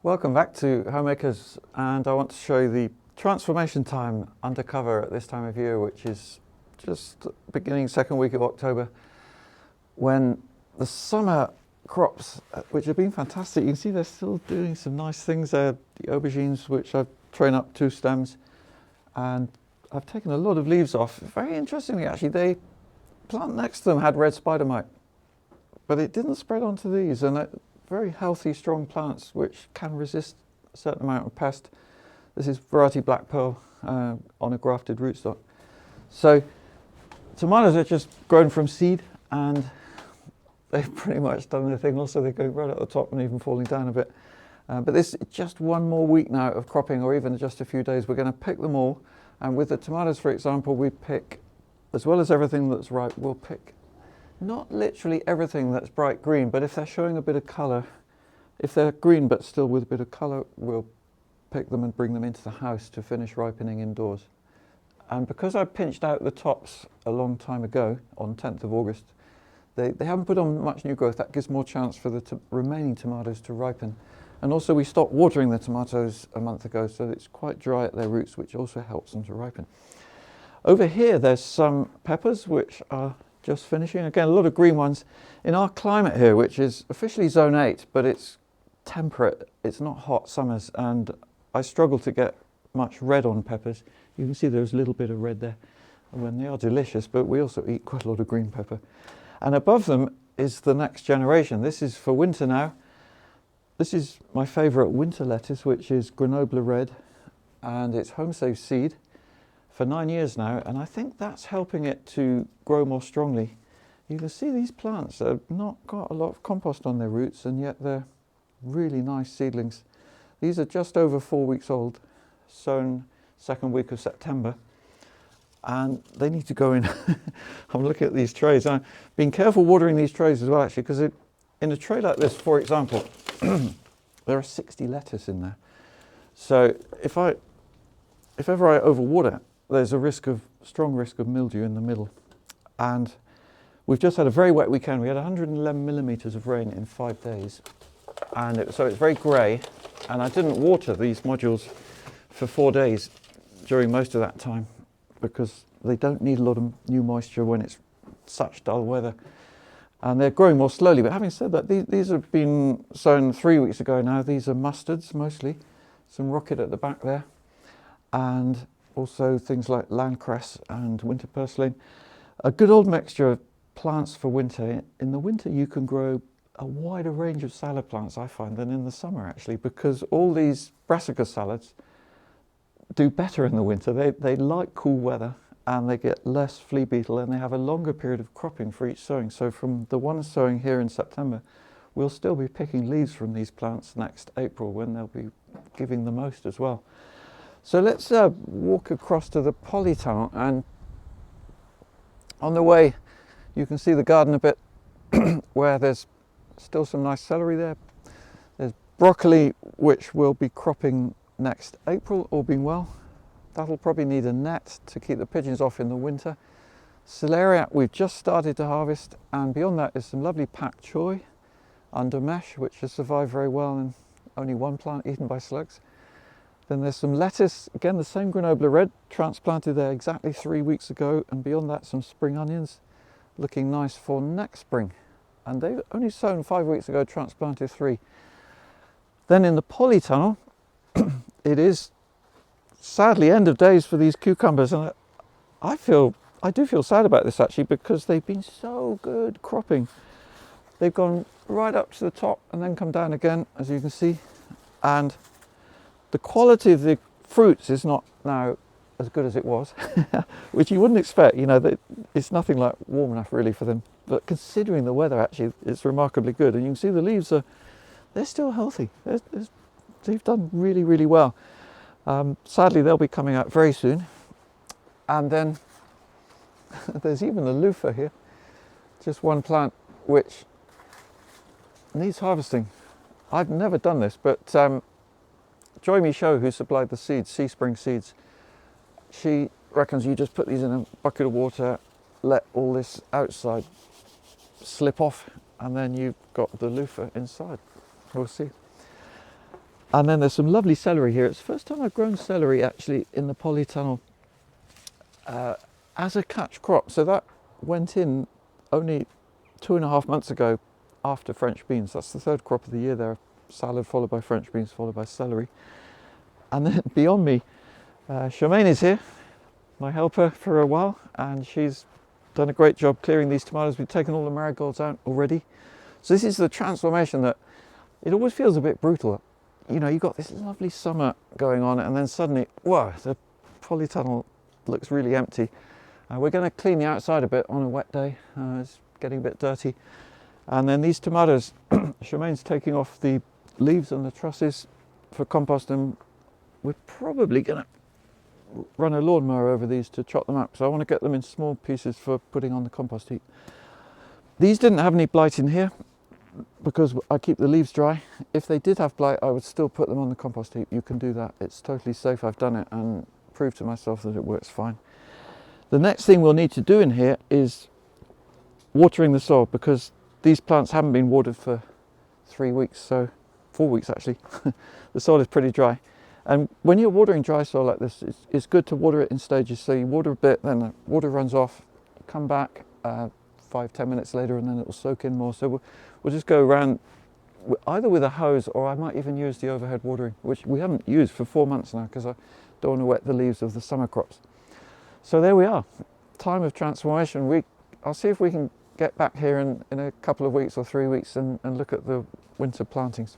Welcome back to Homeacres, and I want to show you the transformation time under cover at this time of year, which is just beginning second week of October, when the summer crops, which have been fantastic, you can see they're still doing some nice things there. The aubergines, which I've trained up 2 stems, and I've taken a lot of leaves off. Very interestingly, actually, the plant next to them had red spider mite, but it didn't spread onto these, and very healthy, strong plants which can resist a certain amount of pest. This is variety Black Pearl on a grafted rootstock. So tomatoes are just grown from seed, and they've pretty much done their thing. Also, they go right at the top and even falling down a bit. But this is just one more week now of cropping, or even just a few days. We're going to pick them all. And with the tomatoes, for example, we pick, as well as everything that's ripe, we'll pick not literally everything that's bright green, but if they're showing a bit of colour, if they're green but still with a bit of colour, we'll pick them and bring them into the house to finish ripening indoors. And because I pinched out the tops a long time ago, on 10th of August, they haven't put on much new growth. That gives more chance for the remaining tomatoes to ripen. And also we stopped watering the tomatoes a month ago, so it's quite dry at their roots, which also helps them to ripen. Over here there's some peppers which are just finishing. Again, a lot of green ones. In our climate here, which is officially zone 8, but it's temperate, it's not hot summers, and I struggle to get much red on peppers. You can see there's a little bit of red there when they are delicious, but we also eat quite a lot of green pepper. And above them is the next generation. This is for winter now. This is my favourite winter lettuce, which is Grenoble Red, and it's home safe seed for 9 years now, and I think that's helping it to grow more strongly. You can see these plants have not got a lot of compost on their roots, and yet they're really nice seedlings. These are just over 4 weeks old, sown second week of September, and they need to go in. I'm looking at these trays. I've been careful watering these trays as well, actually, because in a tray like this, for example, there are 60 lettuce in there. So if ever I overwater, there's a strong risk of mildew in the middle. And we've just had a very wet weekend. We had 111 millimetres of rain in 5 days. And so it's very grey. And I didn't water these modules for 4 days during most of that time, because they don't need a lot of new moisture when it's such dull weather. And they're growing more slowly. But having said that, these have been sown 3 weeks ago now. These are mustards mostly. Some rocket at the back there. And also things like landcress and winter purslane. A good old mixture of plants for winter. In the winter you can grow a wider range of salad plants, I find, than in the summer, actually, because all these brassica salads do better in the winter. They like cool weather, and they get less flea beetle, and they have a longer period of cropping for each sowing. So from the one sowing here in September, we'll still be picking leaves from these plants next April, when they'll be giving the most as well. So let's walk across to the polytunnel, and on the way you can see the garden a bit where there's still some nice celery there. There's broccoli, which will be cropping next April, all being well. That'll probably need a net to keep the pigeons off in the winter. Celery we've just started to harvest, and beyond that is some lovely pak choy under mesh, which has survived very well, and only one plant eaten by slugs. Then there's some lettuce, again the same Grenoble Red, transplanted there exactly 3 weeks ago, and beyond that some spring onions, looking nice for next spring. And they've only sown 5 weeks ago, transplanted 3. Then in the polytunnel, it is sadly end of days for these cucumbers, and I do feel sad about this, actually, because they've been so good cropping. They've gone right up to the top and then come down again, as you can see, and the quality of the fruits is not now as good as it was, which you wouldn't expect. You know, it's nothing like warm enough really for them. But considering the weather, actually, it's remarkably good. And you can see the leaves they're still healthy. They've done really, really well. Sadly, they'll be coming out very soon. And then there's even the loofah here, just one plant which needs harvesting. I've never done this, but Joy Michaud, who supplied the seeds, Sea Spring Seeds, she reckons you just put these in a bucket of water, let all this outside slip off, and then you've got the loofah inside. We'll see. And then there's some lovely celery here. It's the first time I've grown celery actually in the polytunnel as a catch crop. So that went in only 2.5 months ago after French beans. That's the third crop of the year there. Salad followed by French beans followed by celery. And then beyond me, Charmaine is here, my helper for a while, and she's done a great job clearing these tomatoes. We've taken all the marigolds out already. So this is the transformation that it always feels a bit brutal. You know, you've got this lovely summer going on and then suddenly, whoa, the polytunnel looks really empty. We're going to clean the outside a bit on a wet day. It's getting a bit dirty. And then these tomatoes, Charmaine's taking off the leaves and the trusses for compost, and we're probably going to run a lawnmower over these to chop them up. So I want to get them in small pieces for putting on the compost heap. These didn't have any blight in here because I keep the leaves dry. If they did have blight, I would still put them on the compost heap. You can do that. It's totally safe. I've done it and proved to myself that it works fine. The next thing we'll need to do in here is watering the soil, because these plants haven't been watered for 3 weeks, so 4 weeks actually. The soil is pretty dry. And when you're watering dry soil like this, it's good to water it in stages. So you water a bit, then the water runs off, come back 5-10 minutes later, and then it will soak in more. So we'll just go around either with a hose, or I might even use the overhead watering, which we haven't used for 4 months now because I don't want to wet the leaves of the summer crops. So there we are, time of transformation. I'll see if we can get back here in a couple of weeks or 3 weeks and look at the winter plantings.